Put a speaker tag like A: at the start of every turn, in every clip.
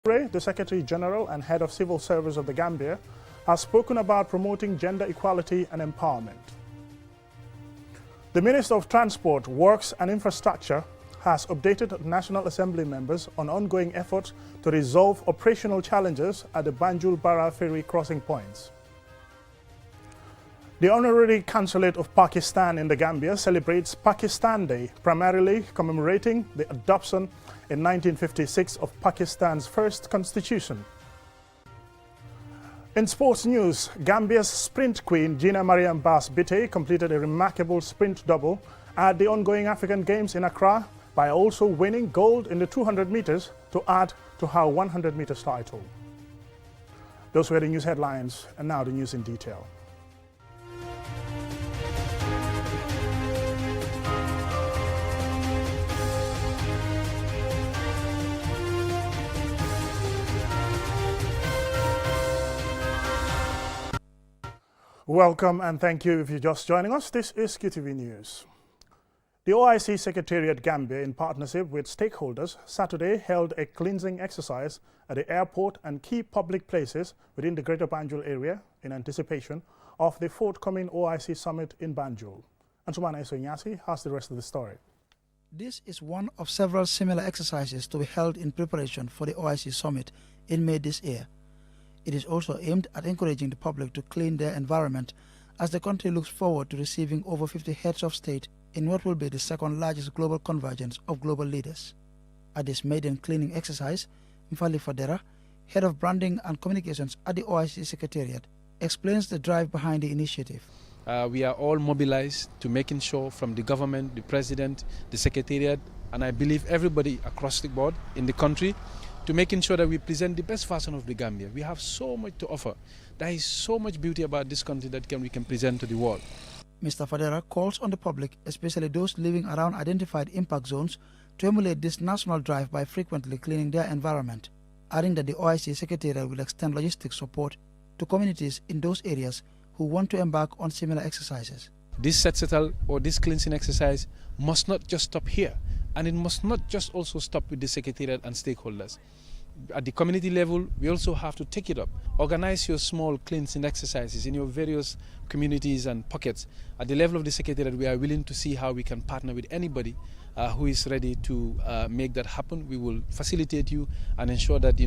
A: Toure, the Secretary General and Head of Civil Service of the Gambia, has spoken about promoting gender equality and empowerment. The Minister of Transport, Works and Infrastructure has updated National Assembly members on ongoing efforts to resolve operational challenges at the Banjul-Bara ferry crossing points. The Honorary Consulate of Pakistan in the Gambia celebrates Pakistan Day, primarily commemorating the adoption in 1956 of Pakistan's first constitution. In sports news, Gambia's sprint queen Gina Mariam Bass Bitte completed a remarkable sprint double at the ongoing African Games in Accra by also winning gold in the 200 meters to add to her 100 meters title. Those were the news headlines, and now the news in detail. Welcome and thank you if you're just joining us. This is QTV News. The OIC Secretariat Gambia, in partnership with stakeholders, Saturday held a cleansing exercise at the airport and key public places within the Greater Banjul area in anticipation of the forthcoming OIC summit in Banjul. Ansumana Esonyasi has the rest of the story.
B: This is one of several similar exercises to be held in preparation for the OIC summit in May this year. It is also aimed at encouraging the public to clean their environment as the country looks forward to receiving over 50 heads of state in what will be the second largest global convergence of global leaders. At this maiden cleaning exercise, Mfali Fadera, head of branding and communications at the OIC Secretariat, explains the drive behind the initiative.
C: We are all mobilized to making sure from the government, the president, the secretariat, and I believe everybody across the board in the country, to making sure that we present the best version of the Gambia. We have so much to offer. There is so much beauty about this country that we can present to the world.
B: Mr. Fadera calls on the public, especially those living around identified impact zones, to emulate this national drive by frequently cleaning their environment, adding that the OIC Secretariat will extend logistic support to communities in those areas who want to embark on similar exercises.
C: This set-settle or this cleansing exercise must not just stop here, and it must not just also stop with the Secretariat and stakeholders. At the community level, we also have to take it up. Organize your small cleansing exercises in your various communities and pockets. At the level of the Secretariat, we are willing to see how we can partner with anybody who is ready to make that happen. We will facilitate you and ensure that,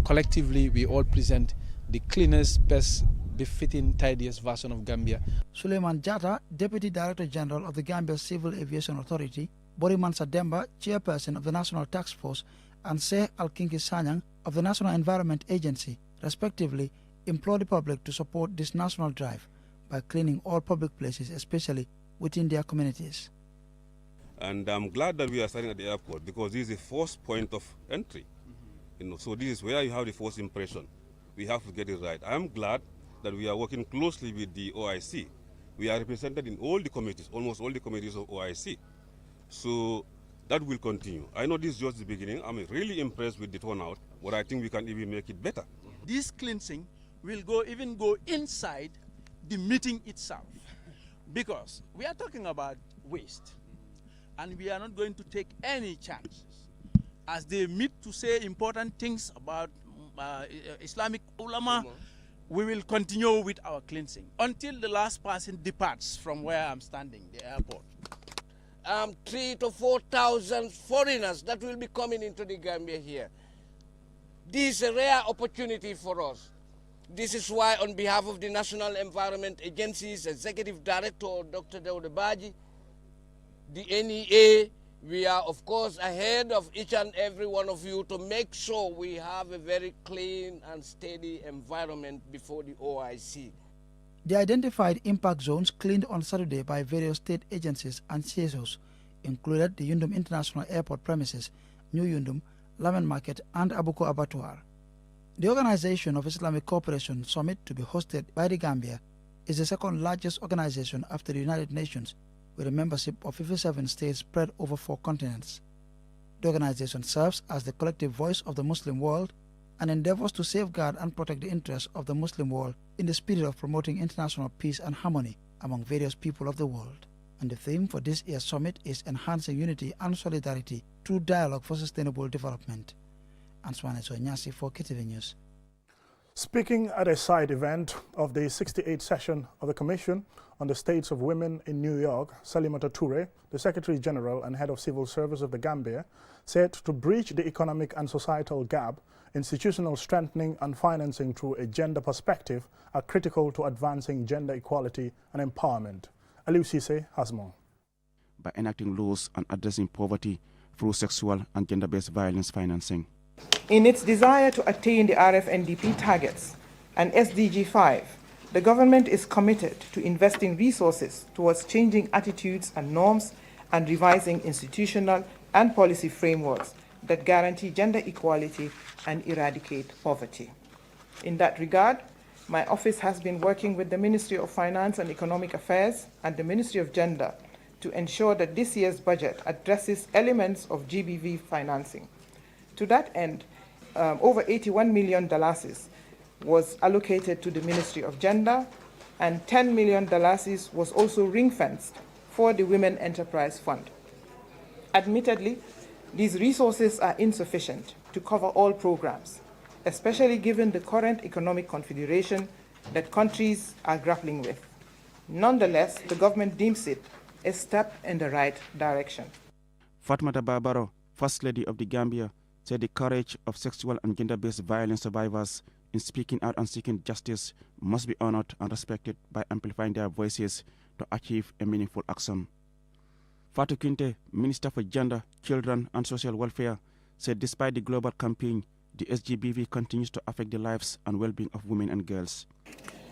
C: collectively we all present the cleanest, best, befitting, tidiest version of Gambia.
B: Suleiman Jata, Deputy Director General of the Gambia Civil Aviation Authority, Boriman Sademba, Chairperson of the National Task Force, and Seh Al-Kinki Sanyang of the National Environment Agency, respectively, implore the public to support this national drive by cleaning all public places, especially within their communities.
D: And I'm glad that we are starting at the airport because this is the first point of entry. So this is where you have the first impression. We have to get it right. I'm glad that we are working closely with the OIC. We are represented in all the committees, almost all the committees of OIC. So that will continue. I know this is just the beginning. I'm really impressed with the turnout, but I think we can even make it better.
E: This cleansing will even go inside the meeting itself, because we are talking about waste, and we are not going to take any chances. As they meet to say important things about Islamic ulama, we will continue with our cleansing until the last person departs from where I'm standing, the airport.
F: 3,000 to 4,000 foreigners that will be coming into the Gambia here. This is a rare opportunity for us. This is why, on behalf of the National Environment Agency's Executive Director, Dr. Dawda Baji, the NEA, we are of course ahead of each and every one of you to make sure we have a very clean and steady environment before the OIC.
B: The identified impact zones cleaned on Saturday by various state agencies and CSOs included the Yundum International Airport premises, New Yundum, Lamen Market, and Abuko Abattoir. The Organization of Islamic Cooperation Summit, to be hosted by the Gambia, is the second largest organization after the United Nations, with a membership of 57 states spread over 4 continents. The organization serves as the collective voice of the Muslim world and endeavors to safeguard and protect the interests of the Muslim world in the spirit of promoting international peace and harmony among various people of the world. And the theme for this year's summit is enhancing unity and solidarity through dialogue for sustainable development. Antoine Nyasi for KTV News.
A: Speaking at a side event of the 68th session of the Commission on the States of Women in New York, Salimata Toure, the Secretary General and Head of Civil Service of the Gambia, said to bridge the economic and societal gap, institutional strengthening and financing through a gender perspective are critical to advancing gender equality and empowerment. Aliou Cisse has more.
G: By enacting laws and addressing poverty through sexual and gender-based violence financing.
H: In its desire to attain the RFNDP targets and SDG 5, the government is committed to investing resources towards changing attitudes and norms and revising institutional and policy frameworks that guarantee gender equality and eradicate poverty. In that regard, my office has been working with the Ministry of Finance and Economic Affairs and the Ministry of Gender to ensure that this year's budget addresses elements of GBV financing. To that end, over $81 million was allocated to the Ministry of Gender, and $10 million was also ring-fenced for the Women Enterprise Fund. Admittedly, these resources are insufficient to cover all programs, especially given the current economic configuration that countries are grappling with. Nonetheless, the government deems it a step in the right direction.
G: Fatmata Barbaro, First Lady of the Gambia, said the courage of sexual and gender-based violence survivors in speaking out and seeking justice must be honored and respected by amplifying their voices to achieve a meaningful action. Fatou Kinte, Minister for Gender, Children and Social Welfare, said despite the global campaign, the SGBV continues to affect the lives and well-being of women and girls.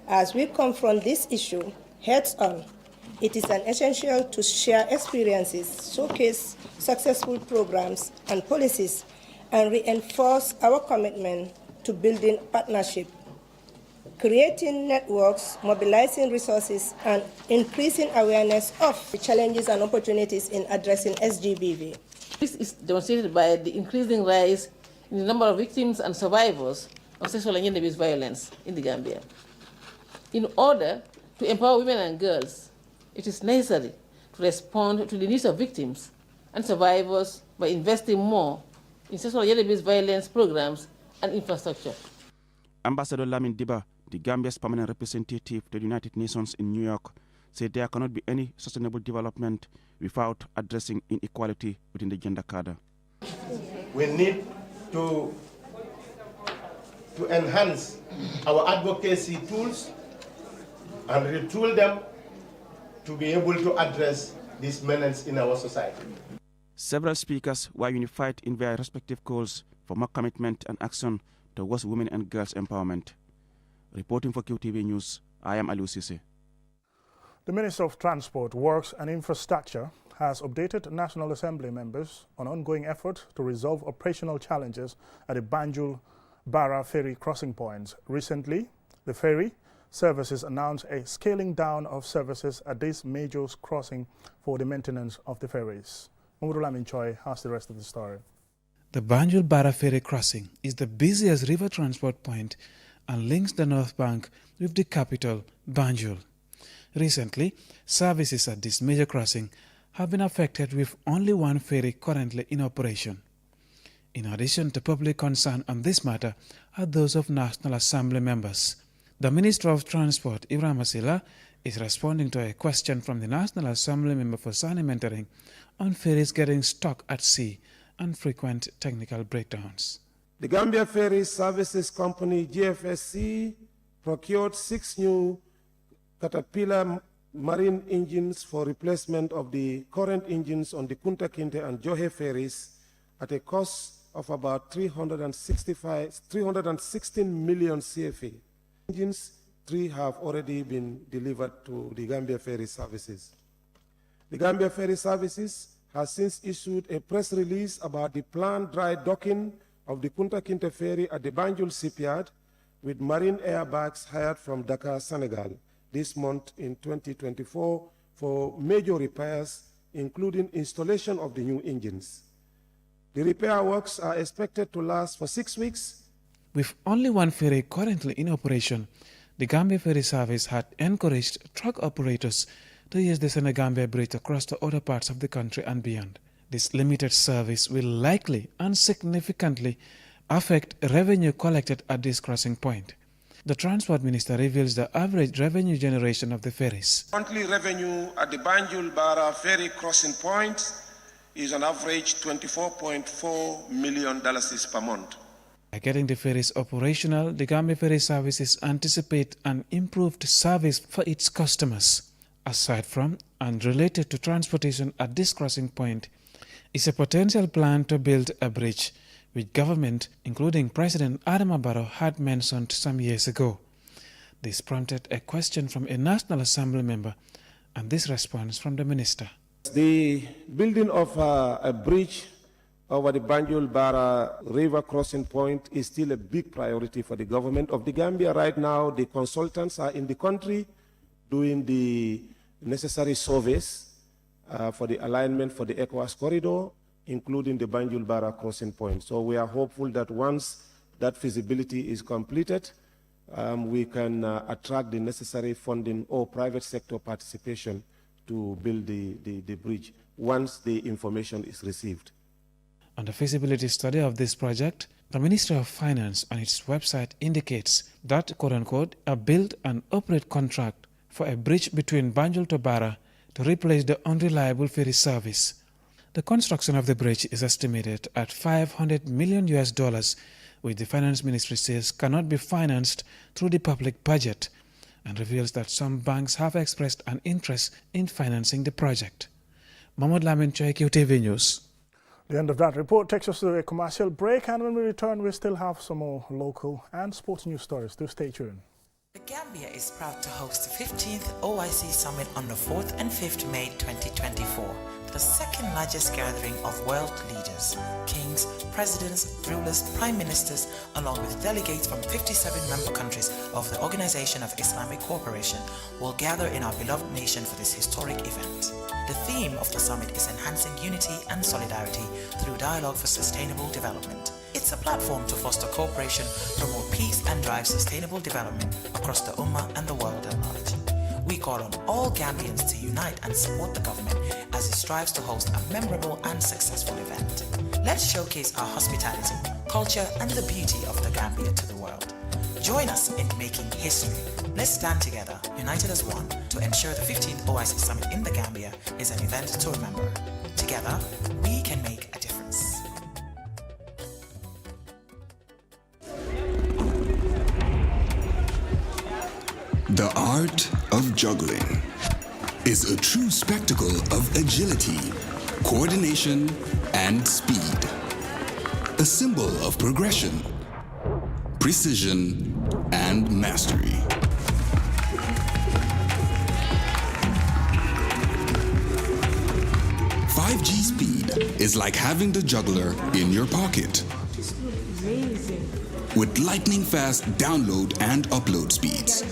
I: As we confront this issue heads-on, it is essential to share experiences, showcase successful programs and policies, and reinforce our commitment to building partnership, creating networks, mobilizing resources, and increasing awareness of the challenges and opportunities in addressing SGBV.
J: This is demonstrated by the increasing rise in the number of victims and survivors of sexual and gender-based violence in the Gambia. In order to empower women and girls, it is necessary to respond to the needs of victims and survivors by investing more in sexual and gender-based violence programs and infrastructure.
G: Ambassador Lamin Diba, the Gambia's permanent representative to the United Nations in New York, said there cannot be any sustainable development without addressing inequality within the gender cadre.
K: We need to enhance our advocacy tools and retool them to be able to address these menace in our society.
G: Several speakers were unified in their respective calls for more commitment and action towards women and girls' empowerment. Reporting for QTV News, I am Aliou Cisse.
A: The Minister of Transport, Works and Infrastructure has updated National Assembly members on ongoing efforts to resolve operational challenges at the Banjul-Barra ferry crossing points. Recently, the ferry services announced a scaling down of services at this major crossing for the maintenance of the ferries. Mamadou Lamin Choi has the rest of the story.
C: The Banjul-Barra ferry crossing is the busiest river transport point and links the North Bank with the capital, Banjul. Recently, services at this major crossing have been affected with only one ferry currently in operation. In addition to public concern on this matter are those of National Assembly members. The Minister of Transport, Ibrahim Asila, is responding to a question from the National Assembly member for Sani Mentoring on ferries getting stuck at sea and frequent technical breakdowns.
L: The Gambia Ferry Services Company, GFSC, procured 6 new Caterpillar marine engines for replacement of the current engines on the Kunta Kinte and Johe ferries at a cost of about 316 million CFA. Engines 3 have already been delivered to the Gambia Ferry Services. The Gambia Ferry Services has since issued a press release about the planned dry docking of the Kunta Kinte ferry at the Banjul shipyard with marine airbags hired from Dakar, Senegal, this month in 2024 for major repairs, including installation of the new engines. The repair works are expected to last for 6 weeks.
C: With only one ferry currently in operation, the Gambia Ferry Service had encouraged truck operators to use the Senegambia Bridge across to other parts of the country and beyond. This limited service will likely and significantly affect revenue collected at this crossing point. The Transport Minister reveals the average revenue generation of the ferries.
L: Monthly revenue at the Banjul Bara ferry crossing point is on average $24.4 million per month.
C: By getting the ferries operational, the Gambia Ferry Services anticipate an improved service for its customers. Aside from and related to transportation at this crossing point is a potential plan to build a bridge, which government, including President Adama Barrow, had mentioned some years ago. This prompted a question from a National Assembly member and this response from the minister.
L: The building of a bridge over the Banjul Bara River crossing point is still a big priority for the government of the Gambia. Right now, the consultants are in the country doing the necessary surveys for the alignment for the ECOWAS corridor, including the Banjul Bara crossing point. So we are hopeful that once that feasibility is completed, we can attract the necessary funding or private sector participation to build the bridge once the information is received.
C: On the feasibility study of this project, the Ministry of Finance on its website indicates that, quote-unquote, a build and operate contract for a bridge between Banjul to Bara to replace the unreliable ferry service. The construction of the bridge is estimated at $500 million, which the Finance Ministry says cannot be financed through the public budget, and reveals that some banks have expressed an interest in financing the project. Mahmoud Lamin Choi, QTV News.
A: The end of that report takes us to a commercial break, and when we return, we still have some more local and sports news stories. Do stay tuned.
M: The Gambia is proud to host the 15th OIC Summit on the 4th and 5th May 2024, the second largest gathering of world leaders, kings, presidents, rulers, prime ministers, along with delegates from 57 member countries of the Organization of Islamic Cooperation will gather in our beloved nation for this historic event. The theme of the summit is enhancing unity and solidarity through dialogue for sustainable development. It's a platform to foster cooperation, promote peace and drive sustainable development across the Ummah and the world at large. We call on all Gambians to unite and support the government as it strives to host a memorable and successful event. Let's showcase our hospitality, culture and the beauty of the Gambia to the world. Join us in making history. Let's stand together, united as one, to ensure the 15th OIC Summit in the Gambia is an event to remember. Together, we can make a difference.
N: The art of juggling is a true spectacle of agility, coordination, and speed. A symbol of progression, precision, and mastery. Speed is like having the juggler in your pocket. With lightning-fast download and upload speeds,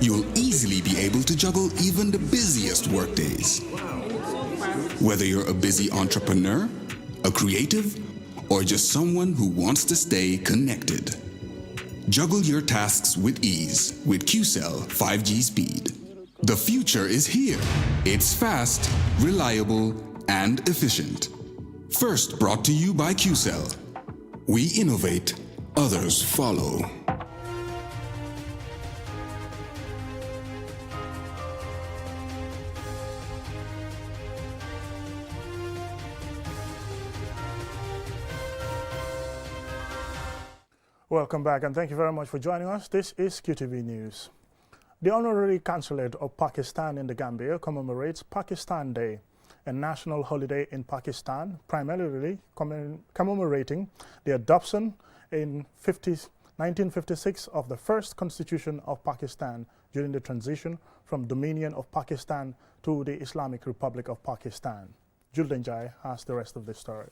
N: you'll easily be able to juggle even the busiest workdays. Whether you're a busy entrepreneur, a creative, or just someone who wants to stay connected. Juggle your tasks with ease with QCell 5G Speed. The future is here. It's fast, reliable, and efficient. First brought to you by QCell. We innovate, others follow.
A: Welcome back, and thank you very much for joining us. This is QTV News. The Honorary Consulate of Pakistan in the Gambia commemorates Pakistan Day, a national holiday in Pakistan, primarily commemorating the adoption in 1956 of the first constitution of Pakistan during the transition from Dominion of Pakistan to the Islamic Republic of Pakistan. Julden Jai has the rest of the story.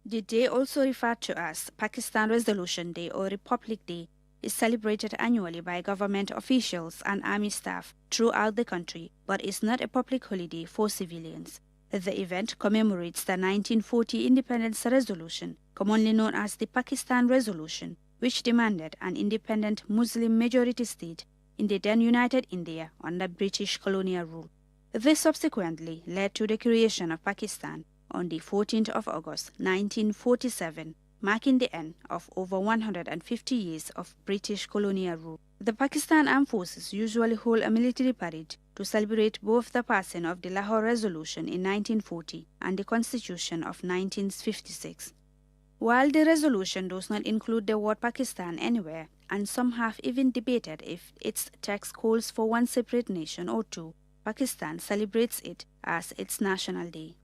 O: The day, also referred to as Pakistan Resolution Day or Republic Day, is celebrated annually by government officials and army staff throughout the country, but is not a public holiday for civilians. The event commemorates the 1940 Independence Resolution, commonly known as the Pakistan Resolution, which demanded an independent Muslim majority state in the then United India under British colonial rule. This subsequently led to the creation of Pakistan on the 14th of August 1947 marking the end of over 150 years of British colonial rule. The Pakistan Armed Forces usually hold a military parade to celebrate both the passing of the Lahore Resolution in 1940 and the Constitution of 1956. While the resolution does not include the word Pakistan anywhere, and some have even debated if its text calls for one separate nation or two, Pakistan celebrates it as its national day.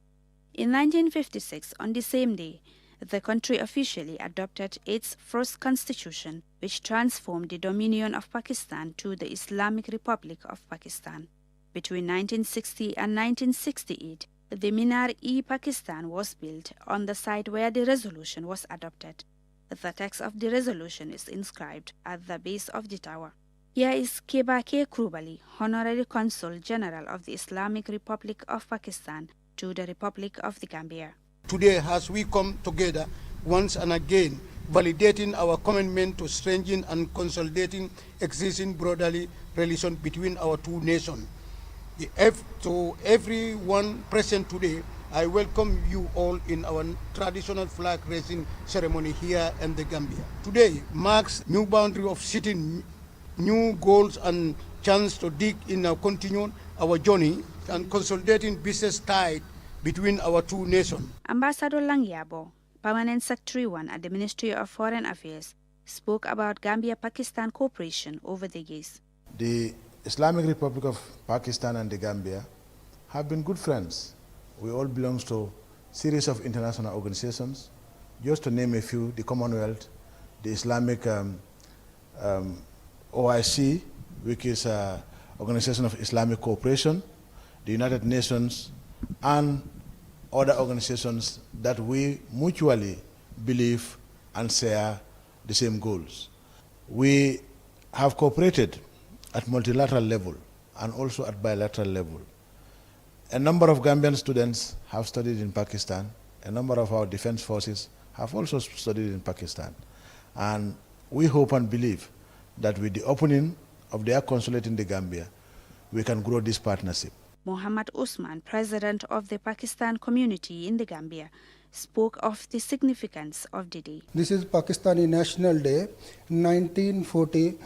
O: In 1956, on the same day, the country officially adopted its first constitution, which transformed the Dominion of Pakistan to the Islamic Republic of Pakistan. Between 1960 and 1968, the Minar-e-Pakistan was built on the site where the resolution was adopted. The text of the resolution is inscribed at the base of the tower. Here is Keba K. Krubali, Honorary Consul General of the Islamic Republic of Pakistan to the Republic of the Gambia.
P: Today, as we come together once and again, validating our commitment to strengthen and consolidating existing brotherly relations between our two nations. To everyone present today, I welcome you all in our traditional flag raising ceremony here in the Gambia. Today marks new boundary of setting new goals and chance to dig in our continue our journey and consolidating business ties between our two nations.
O: Ambassador Langyabo, Permanent Secretary 1 at the Ministry of Foreign Affairs, spoke about Gambia-Pakistan cooperation over the years.
Q: The Islamic Republic of Pakistan and the Gambia have been good friends. We all belong to a series of international organizations. Just to name a few, the Commonwealth, the Islamic OIC, which is an Organization of Islamic Cooperation, the United Nations, and other organizations that we mutually believe and share the same goals. We have cooperated at multilateral level and also at bilateral level. A number of Gambian students have studied in Pakistan. A number of our defense forces have also studied in Pakistan. And we hope and believe that with the opening of their consulate in the Gambia, we can grow this partnership.
O: Mohammad Usman, president of the Pakistan community in the Gambia, spoke of the significance of the day.
R: This is Pakistani National Day. 1940,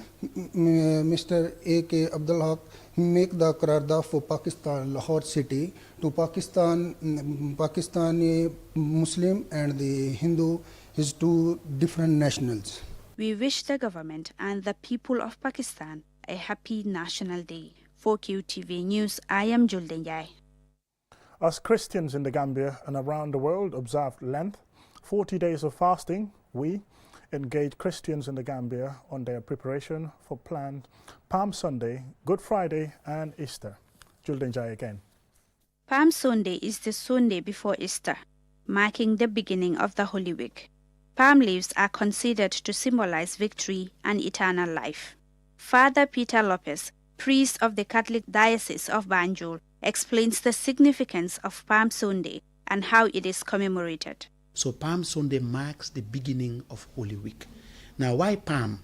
R: Mr. A.K. Abdul Haq make the Qararda for Pakistan, Lahore city, to Pakistani Muslim and the Hindu is two different nationals.
O: We wish the government and the people of Pakistan a happy National Day. For QTV News, I am Juldenjai.
A: As Christians in the Gambia and around the world observe Lent, 40 days of fasting, we engage Christians in the Gambia on their preparation for planned Palm Sunday, Good Friday and Easter. Juldenjai again.
O: Palm Sunday is the Sunday before Easter, marking the beginning of the Holy Week. Palm leaves are considered to symbolize victory and eternal life. Father Peter Lopez, priest of the Catholic Diocese of Banjul, explains the significance of Palm Sunday and how it is commemorated.
S: So Palm Sunday marks the beginning of Holy Week. Now why Palm?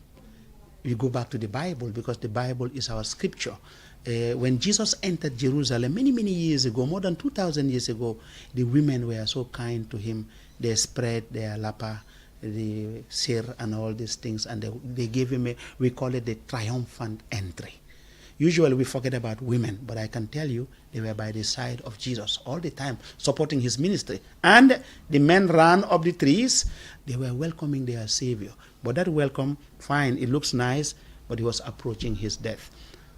S: We go back to the Bible because the Bible is our scripture. When Jesus entered Jerusalem many years ago, more than 2,000 years ago, the women were so kind to him. They spread their lapa, the sir and all these things, and they gave him we call it the triumphant entry. Usually we forget about women, but I can tell you they were by the side of Jesus all the time, supporting his ministry. And the men ran up the trees. They were welcoming their Savior. But that welcome, fine, it looks nice, but he was approaching his death.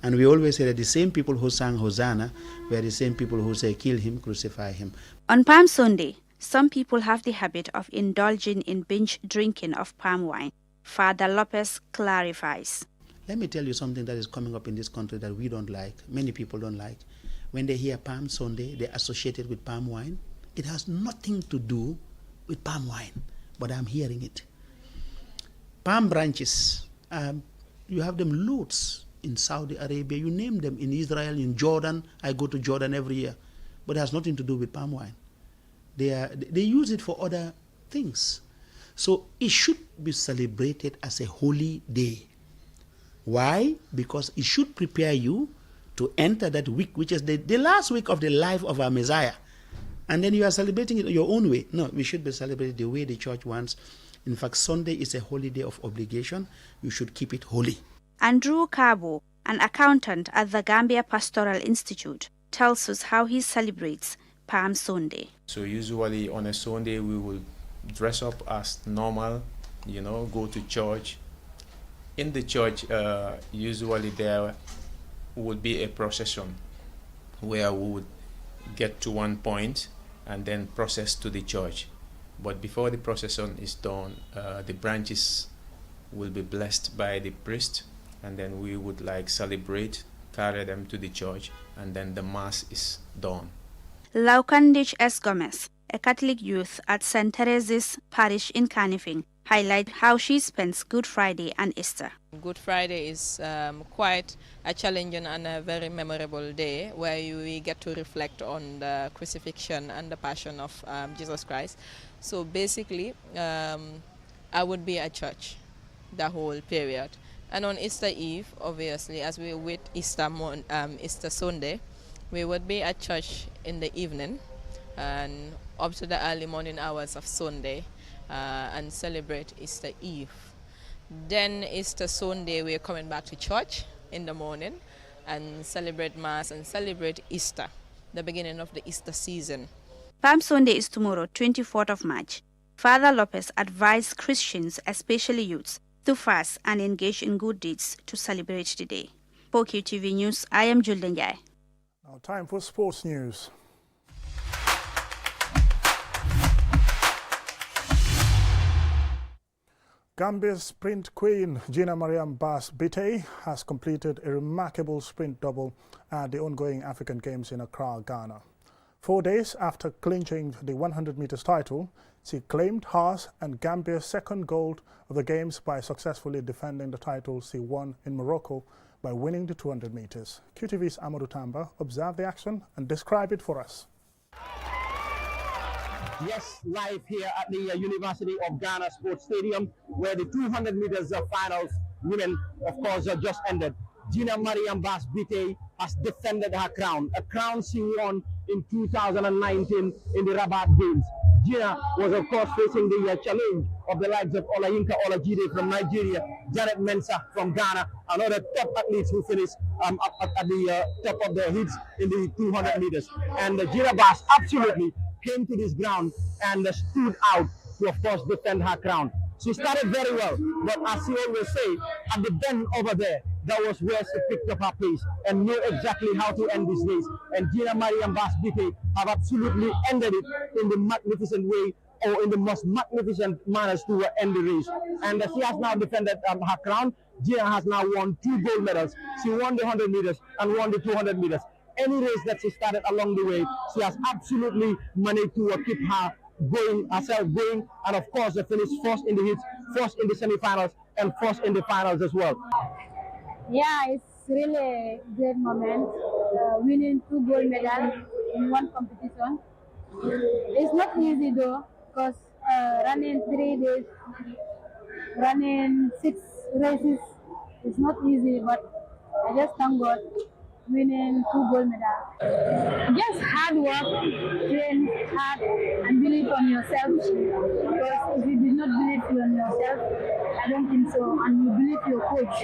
S: And we always say that the same people who sang Hosanna were the same people who say, kill him, crucify him.
O: On Palm Sunday, some people have the habit of indulging in binge drinking of palm wine. Father Lopez clarifies.
S: Let me tell you something that is coming up in this country that we don't like, many people don't like. When they hear Palm Sunday, they associate it with palm wine. It has nothing to do with palm wine, but I'm hearing it. Palm branches, you have them loads in Saudi Arabia, you name them, in Israel, in Jordan. I go to Jordan every year, but it has nothing to do with palm wine. They use it for other things. So it should be celebrated as a holy day. Why? Because it should prepare you to enter that week, which is the last week of the life of our Messiah. And then you are celebrating it your own way. No, we should be celebrating the way the church wants. In fact, Sunday is a holiday of obligation. You should keep it holy.
O: Andrew Cabo, an accountant at the Gambia Pastoral Institute, tells us how he celebrates Palm Sunday.
T: So usually on a Sunday we will dress up as normal, go to church. In the church, usually there would be a procession where we would get to one point and then process to the church. But before the procession is done, the branches will be blessed by the priest, and then we would celebrate, carry them to the church, and then the mass is done.
O: Laukandich S. Gomez, a Catholic youth at St. Teresa's Parish in Canifing, highlight how she spends Good Friday and Easter.
U: Good Friday is quite a challenging and a very memorable day where we get to reflect on the crucifixion and the passion of Jesus Christ. So basically, I would be at church the whole period. And on Easter Eve, obviously, as we wait Easter Sunday, we would be at church in the evening and up to the early morning hours of Sunday and celebrate Easter Eve. Then Easter Sunday, we're coming back to church in the morning and celebrate Mass and celebrate Easter, the beginning of the Easter season.
O: Palm Sunday is tomorrow, 24th of March. Father Lopez advised Christians, especially youths, to fast and engage in good deeds to celebrate the day. For QTV News, I am Julden Jai.
A: Now time for sports news. Gambia's sprint queen Gina Mariam Bass Bitey has completed a remarkable sprint double at the ongoing African Games in Accra, Ghana. 4 days after clinching the 100 meters title, she claimed hers and Gambia's second gold of the Games by successfully defending the title she won in Morocco by winning the 200 meters. QTV's Amadou Tamba observed the action and described it for us.
V: Yes, live here at the University of Ghana Sports Stadium, where the 200 meters finals women, of course, just ended. Gina Mariam Bass Bitey has defended her crown, a crown she won in 2019 in the Rabat Games. Gina was, of course, facing the challenge of the likes of Olayinka Olajide from Nigeria, Janet Mensah from Ghana, and other top athletes who finished at the top of their heats in the 200 meters. And Gina Bass absolutely came to this ground and stood out to, of course, defend her crown. She started very well, but as she always say, at the bend over there, that was where she picked up her pace and knew exactly how to end this race. And Gina Mariam Bass Bitey have absolutely ended it in the magnificent way, or in the most magnificent manners to end the race. And she has now defended her crown. Gina has now won 2 gold medals. She won the 100 meters and won the 200 meters. Any race that she started along the way, she has absolutely managed to keep herself going, and of course finish first in the heats, first in the semi-finals, and first in the finals as well.
W: Yeah, it's really a great moment, winning 2 gold medals in one competition. It's not easy though, because running 3 days, running 6 races, it's not easy, but I just thank God winning 2 gold medals. Just hard work, train hard, and believe on yourself. Because if you did not believe on yourself, I don't think so. And you believe your coach.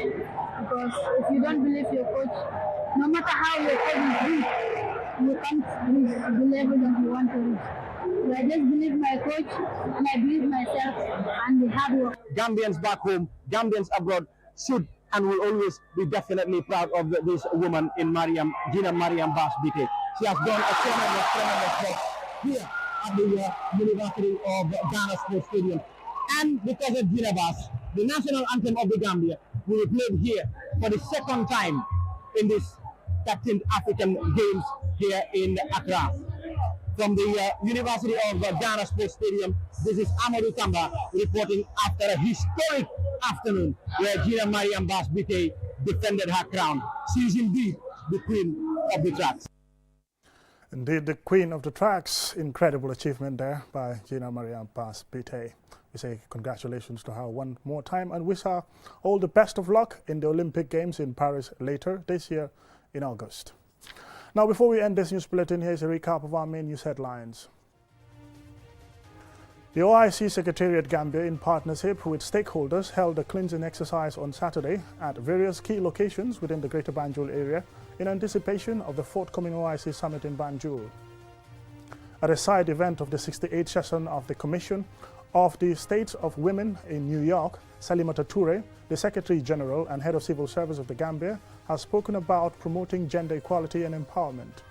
W: Because if you don't believe your coach, no matter how your coach is weak, you can't reach the level that you want to reach. So I just believe my coach, and I believe myself, and the hard work.
V: Gambians back home, Gambians abroad should and will always be definitely proud of this woman in Gina Mariam Bass Bitey. She has done a tremendous job here at the University of Ghana Sports Stadium. And because of Gina Bass, the national anthem of the Gambia will be played here for the second time in this 13th African Games here in Accra. From the University of Ghana Sports Stadium, this is Amadou Tamba reporting after a historic afternoon where Gina Mariam Bass Bitey defended her crown. She is indeed the queen of the tracks.
A: Indeed, the queen of the tracks. Incredible achievement there by Gina Mariam Bass Bitey. We say congratulations to her one more time and wish her all the best of luck in the Olympic Games in Paris later this year in August. Now, before we end this news bulletin, here's a recap of our main news headlines. The OIC Secretariat Gambia, in partnership with stakeholders, held a cleansing exercise on Saturday at various key locations within the Greater Banjul area in anticipation of the forthcoming OIC summit in Banjul. At a side event of the 68th session of the Commission of the States of Women in New York, Salimata Toure, the Secretary General and Head of Civil Service of the Gambia, has spoken about promoting gender equality and empowerment.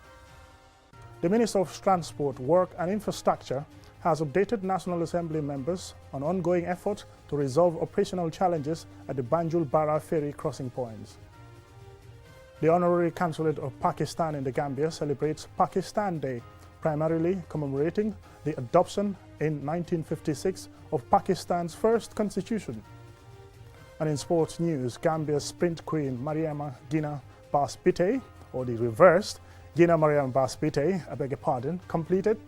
A: The Minister of Transport, Work and Infrastructure has updated National Assembly members on ongoing efforts to resolve operational challenges at the Banjul-Bara ferry crossing points. The Honorary Consulate of Pakistan in the Gambia celebrates Pakistan Day, primarily commemorating the adoption in 1956 of Pakistan's first constitution. And in sports news, Gambia's sprint queen Mariama Gina Bass-Biteye, or the reversed Gina Mariama Bass-Biteye, I beg your pardon, completed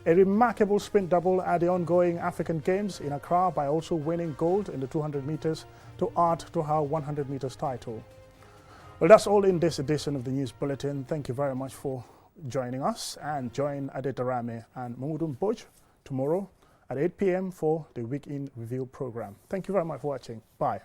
A: a remarkable sprint double at the ongoing African Games in Accra by also winning gold in the 200 meters to add to her 100 meters title. Well, that's all in this edition of the News Bulletin. Thank you very much for joining us, and join Adeta Rame and Mamudum Boj tomorrow at 8 p.m. for the Week in Review program. Thank you very much for watching. Bye.